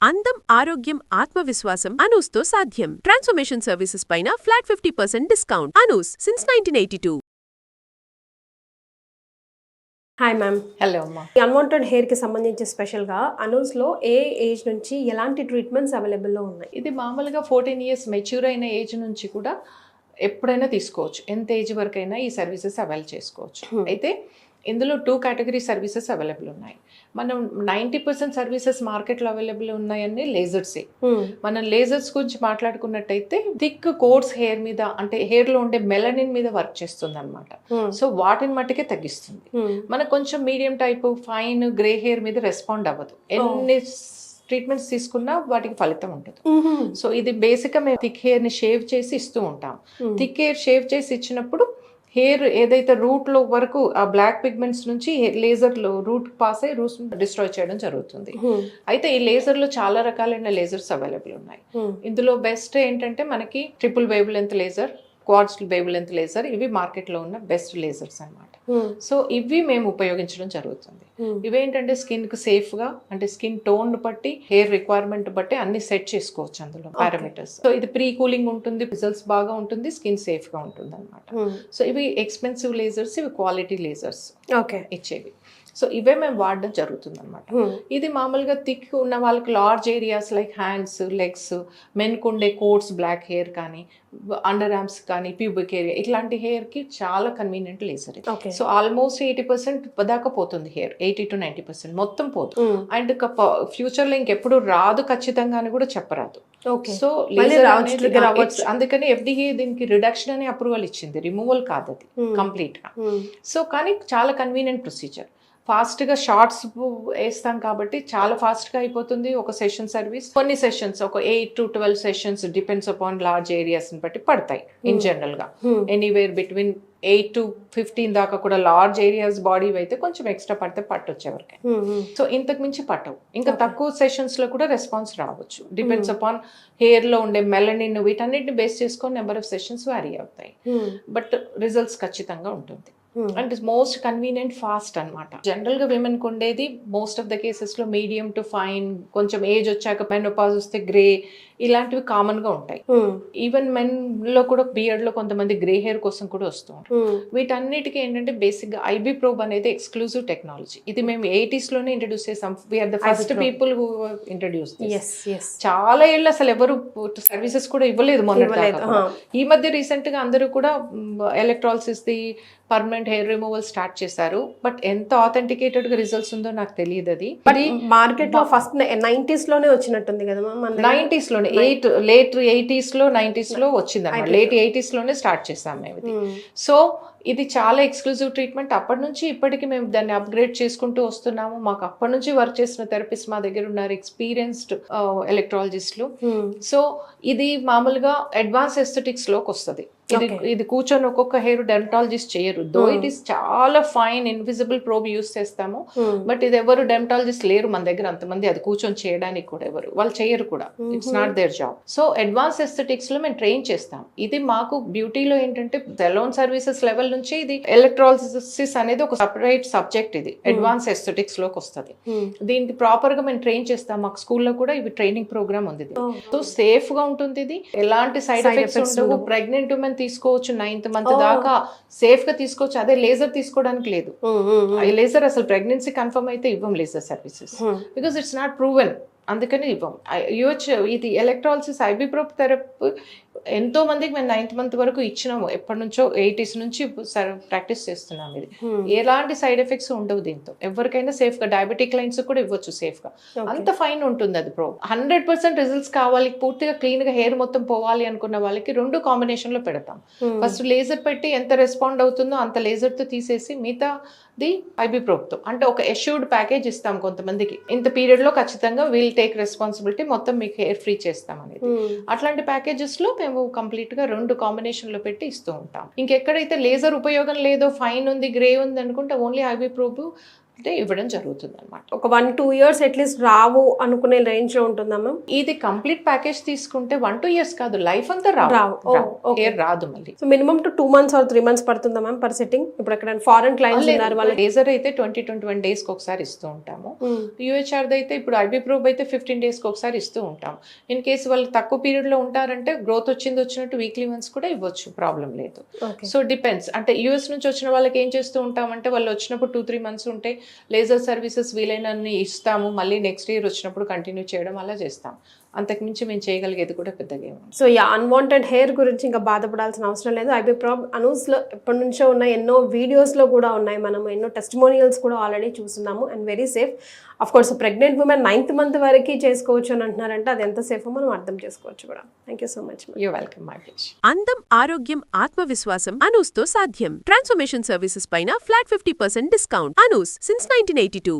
అందం, ఆరోగ్యం, ఆత్మవిశ్వాసం అనూస్తో సాధ్యం. ట్రాన్స్ఫర్మేషన్ సర్వీసెస్ పైన flat 50% discount. Anoos since 1982. Hi ma'am. Hello అమ్మా. అన్వాంటెడ్ హెయిర్కి సంబంధించి స్పెషల్గా అనూస్లో ఏ ఏజ్ నుంచి ఎలాంటి ట్రీట్మెంట్స్ అవైలబుల్లో ఉన్నాయి? ఇది మామూలుగా 14 ఇయర్స్ మెచ్యూర్ అయిన ఏజ్ నుంచి కూడా ఎప్పుడైనా తీసుకోవచ్చు. ఎంత ఏజ్ వరకైనా ఈ సర్వీసెస్ అవైల్ చేసుకోవచ్చు. అయితే ఇందులో 2 కేటగిరీ సర్వీసెస్ అవైలబుల్ ఉన్నాయి. మనం 90% సర్వీసెస్ మార్కెట్లో అవైలబుల్ ఉన్నాయని లేజర్సే. మనం లేజర్స్ గురించి మాట్లాడుకున్నట్టయితే థిక్ కోర్స్ హెయిర్ మీద, అంటే హెయిర్లో ఉండే మెలనిన్ మీద వర్క్ చేస్తుంది అనమాట. సో వాటిని మట్టుకే తగ్గిస్తుంది. మనకు కొంచెం medium type fine grey hair మీద రెస్పాండ్ అవ్వదు. ఎన్ని ట్రీట్మెంట్స్ తీసుకున్నా వాటికి ఫలితం ఉంటుంది. సో ఇది బేసిక్గా మేము థిక్ హెయిర్ని షేవ్ చేసి ఇస్తూ ఉంటాం. థిక్ హెయిర్ షేవ్ చేసి ఇచ్చినప్పుడు హెయిర్ ఏదైతే రూట్లో వరకు ఆ బ్లాక్ పిగ్మెంట్స్ నుంచి లేజర్లో రూట్ పాస్ అయ్యి రూట్స్ డిస్ట్రాయ్ చేయడం జరుగుతుంది. అయితే ఈ లేజర్లో చాలా రకాలైన లేజర్స్ అవైలబుల్ ఉన్నాయి. ఇందులో బెస్ట్ ఏంటంటే మనకి triple wave length laser, quads wave length laser, ఇవి మార్కెట్లో ఉన్న బెస్ట్ లేజర్స్ అన్నమాట. సో ఇవి మేము ఉపయోగించడం జరుగుతుంది. ఇవేంటంటే స్కిన్కి సేఫ్గా, అంటే స్కిన్ టోన్ బట్టి, హెయిర్ రిక్వైర్మెంట్ బట్టి అన్ని సెట్ చేసుకోవచ్చు అందులో పారామీటర్స్. సో ఇది ప్రీ కూలింగ్ ఉంటుంది, రిజల్ట్స్ బాగా ఉంటుంది, స్కిన్ సేఫ్గా ఉంటుంది అనమాట. సో ఇవి ఎక్స్పెన్సివ్ లేజర్స్, ఇవి క్వాలిటీ లేజర్స్ ఇచ్చేవి. సో ఇవే మేము వాడడం జరుగుతుంది అనమాట. ఇది మామూలుగా థిక్ ఉన్న వాళ్ళకి large areas like hands, legs, మెన్కుండే కోట్స్, బ్లాక్ హెయిర్ కానీ, అండర్ ఆర్మ్స్ కానీ, ప్యూబిక్ ఏరియా, ఇట్లాంటి హెయిర్కి చాలా కన్వీనియంట్ లేజర్. సో ఆల్మోస్ట్ 80% దాకా పోతుంది హెయిర్, 80 to 90% మొత్తం పోతుంది. అండ్ ఫ్యూచర్లో ఇంకెప్పుడు రాదు ఖచ్చితంగా అని కూడా చెప్పరాదు. సో అందుకని FDA దీనికి రిడక్షన్ అనే అప్రూవల్ ఇచ్చింది, రిమూవల్ కాదు అది కంప్లీట్ గా. సో కానీ చాలా కన్వీనియంట్ ప్రొసీజర్. ఫాస్ట్గా షార్ట్స్ వేస్తాం కాబట్టి చాలా ఫాస్ట్గా అయిపోతుంది ఒక సెషన్ సర్వీస్. కొన్ని సెషన్స్ ఒక 8 to 12 sessions depends upon large ఏరియాస్ని బట్టి పడతాయి. ఇన్ జనరల్గా ఎనీవేర్ బిట్వీన్ 8 to 15 దాకా కూడా లార్జ్ ఏరియాస్ బాడీ అయితే కొంచెం ఎక్స్ట్రా పడితే పట్టొచ్చు ఎవరికి. సో ఇంతకు మించి పట్టవు. ఇంకా తక్కువ సెషన్స్లో కూడా రెస్పాన్స్ రావచ్చు. డిపెండ్స్ అపాన్ హెయిర్లో ఉండే మెలనిన్, వీటన్నిటిని బేస్ చేసుకొని నెంబర్ ఆఫ్ సెషన్స్ వ్యారీ అవుతాయి. బట్ రిజల్ట్స్ ఖచ్చితంగా ఉంటుంది. అండ్ మోస్ట్ కన్వీనియంట్, ఫాస్ట్ అనమాట. జనరల్ గా విమెన్ కు ఉండేది మోస్ట్ ఆఫ్ ద కేసెస్ లో మీడియం టు ఫైన్, కొంచెం ఏజ్ వచ్చాక మెనోపాజ్ వస్తే గ్రే, ఇలాంటివి కామన్ గా ఉంటాయి. ఈవెన్ మెన్ లో కూడా బియర్డ్ లో కొంతమంది గ్రే హెయిర్ కోసం కూడా వస్తూ ఉంటారు. వీటన్నిటికీ ఏంటంటే బేసిక్ గా ఐబీ ప్రోబ్ అనేది ఎక్స్క్లూజివ్ టెక్నాలజీ. ఇది మేము 80s లోనే ఇంట్రడ్యూస్ చేసాం. We're the first people who introduce. చాలా ఏళ్ళు అసలు ఎవరు సర్వీసెస్ కూడా ఇవ్వలేదు మొన్న. ఈ మధ్య రీసెంట్ గా అందరూ కూడా electrolysis the permanent hair removal start చేశారు. బట్ ఎంత ఆథెంటికేటెడ్ గా రిజల్ట్స్ ఉందో నాకు తెలియదు. అది మార్కెట్ లో ఫస్ట్ 90s లోనే వచ్చినట్టుంది కదా మ్యామ్. 90s లోనే, లేట్ 80s లో 90s లో వచ్చింది అన్నమాట. లేట్ 80s లోనే స్టార్ట్ చేసాం మేము ఇది. సో ఇది చాలా ఎక్స్క్లూజివ్ ట్రీట్మెంట్. అప్పటి నుంచి ఇప్పటికి మేము దాన్ని అప్గ్రేడ్ చేసుకుంటూ వస్తున్నాము. మాకు అప్పటి నుంచి వర్క్ చేసిన థెరపిస్ట్ మా దగ్గర ఉన్నారు, ఎక్స్పీరియన్స్డ్ ఎలక్ట్రాలజిస్టులు. సో ఇది మామూలుగా అడ్వాన్స్ ఎస్థెటిక్స్ లోకి వస్తుంది. ఇది కూర్చొని ఒక్కొక్క హెయిర్ డెర్మటాలజిస్ట్ చేయరు. దో ఇట్ ఈస్ చాలా ఫైన్ ఇన్విజిబుల్ ప్రోబ్ యూస్ చేస్తాము. బట్ ఇది ఎవరు డెర్మటాలజిస్ట్ లేరు మన దగ్గర అంతమంది, అది కూర్చొని చేయడానికి కూడా ఎవరు వాళ్ళు చేయరు కూడా. It's not their job. So advance aesthetics లో మేము ట్రైన్ చేస్తాం. ఇది మాకు బ్యూటీలో ఏంటంటే సెలూన్ సర్వీసెస్ లెవెల్ నుంచి ఇది ఎలక్ట్రాలజిసిస్ అనేది ఒక సపరేట్ సబ్జెక్ట్. ఇది అడ్వాన్స్ ఎస్థెటిక్స్ లోకి వస్తుంది. దీనికి ప్రాపర్ గా మేము ట్రైన్ చేస్తాం. మాకు స్కూల్లో కూడా ఇవి ట్రైనింగ్ ప్రోగ్రామ్ ఉంది. సో సేఫ్ గా ఉంటుంది. ఇది ఎలాంటి సైడ్ ఎఫెక్ట్స్ ఉండవు. ప్రెగ్నెంట్ ఉమెన్ తీసుకోవచ్చు, 9th month దాకా సేఫ్ గా తీసుకోవచ్చు. అదే లేజర్ తీసుకోవడానికి లేదు. లేజర్ అసలు ప్రెగ్నెన్సీ కన్ఫర్మ్ అయితే ఇవ్వం laser services, because it's not proven. అందుకని ఇవ్వం. ఇది ఎలక్ట్రాలజిస్ ఐబీ ప్రోబ్ థెరపీ ఎంతో మందికి మేము 9th month వరకు ఇచ్చినాము. ఎప్పటి నుంచో 80s నుంచి ప్రాక్టీస్ చేస్తున్నాం. ఇది ఎలాంటి సైడ్ ఎఫెక్ట్స్ ఉండవు. దీంతో ఎవరికైనా సేఫ్ గా, డయాబెటిక్ లైన్స్ కూడా ఇవ్వచ్చు సేఫ్ గా. అంత ఫైన్ ఉంటుంది అది ప్రోబ్. 100% రిజల్ట్స్ కావాలి, పూర్తిగా క్లీన్ గా హెయిర్ మొత్తం పోవాలి అనుకున్న వాళ్ళకి 2 కాంబినేషన్ లో పెడతాం. ఫస్ట్ లేజర్ పెట్టి ఎంత రెస్పాండ్ అవుతుందో అంత లేజర్ తో తీసేసి మిగతా ది ఐబీ ప్రోబ్ తో, అంటే ఒక ఎష్యూర్డ్ ప్యాకేజ్ ఇస్తాం కొంతమందికి. ఇంత పీరియడ్ లో ఖచ్చితంగా వీల్ టేక్ రెస్పాన్సిబిలిటీ, మొత్తం మీకు హెయిర్ ఫ్రీ చేస్తాం అనేది. అట్లాంటి ప్యాకేజెస్ లో మేము కంప్లీట్ గా 2 కాంబినేషన్ లో పెట్టి ఇస్తూ ఉంటాం. ఇంకెక్కడైతే లేజర్ ఉపయోగం లేదో, ఫైన్ ఉంది, గ్రే ఉంది అనుకుంటే ఓన్లీ ఐబీ ప్రోబ్ అంటే ఇవ్వడం జరుగుతుంది అనమాట. ఒక 1-2 ఇయర్స్ అట్లీస్ట్ రావు అనుకునే రేంజ్ లో ఉంటుందా మ్యామ్? ఇది కంప్లీట్ ప్యాకేజ్ తీసుకుంటే 1-2 ఇయర్స్ కాదు, లైఫ్ అంతా రావు. Oh, okay. హెయిర్ రాదు మళ్ళీ. So minimum to 2 months or 3 months పడుతుందా మ్యామ్ పర్ సెట్టింగ్? ఇప్పుడు ఎక్కడ ఫారెన్ క్లయింట్స్ ఉన్నారు వాళ్ళకి లేజర్ అయితే 20-21 days కి ఒకసారి ఇస్తూ ఉంటాము. యూహెచ్ఆర్ అయితే ఇప్పుడు ఐబీ ప్రోబ్ అయితే 15 days కి ఒకసారి ఇస్తూ ఉంటాం. ఇన్ కేసు వాళ్ళు తక్కువ పీరియడ్ లో ఉంటారంటే గ్రోత్ వచ్చినట్టు వీక్లీ వన్స్ కూడా ఇవ్వచ్చు, ప్రాబ్లం లేదు. So depends. అంటే యూఎస్ నుంచి వచ్చిన వాళ్ళకి ఏం చేస్తూ ఉంటామంటే వాళ్ళు వచ్చినప్పుడు 2-3 months ఉంటే లేజర్ సర్వీసెస్ వీలైనన్ని ఇస్తాము, మళ్ళీ నెక్స్ట్ ఇయర్ వచ్చినప్పుడు కంటిన్యూ చేయడం అలా చేస్తాం. అంతకుమించి మేము చేయగలిగేది కూడా పెద్దగా ఏమో. సో అన్వాంటెడ్ హెయిర్ గురించి ఇంకా బాధపడాల్సిన అవసరం లేదు. ఐబీ ప్రాబ్ అనూస్లో ఎప్పటి నుంచో ఉన్న ఎన్నో వీడియోస్లో కూడా ఉన్నాయి, మనం ఎన్నో టెస్టిమోనియల్స్ కూడా ఆల్రెడీ చూస్తున్నాము and very safe. Of course pregnant women 9th month వరకు చేసుకోవచ్చు అని అంటున్నారంటే అది ఎంత సేఫో మనం అర్థం చేసుకోవచ్చు కూడా. Thank you so much. You welcome, my pleasure. అందం, ఆరోగ్యం, ఆత్మవిశ్వాసం అనూస్తో సాధ్యం. ట్రాన్స్ఫర్మేషన్ సర్వీసెస్ పైన ఫ్లాట్ 50% డిస్కౌంట్. అనూస్ సిన్స్ 1982.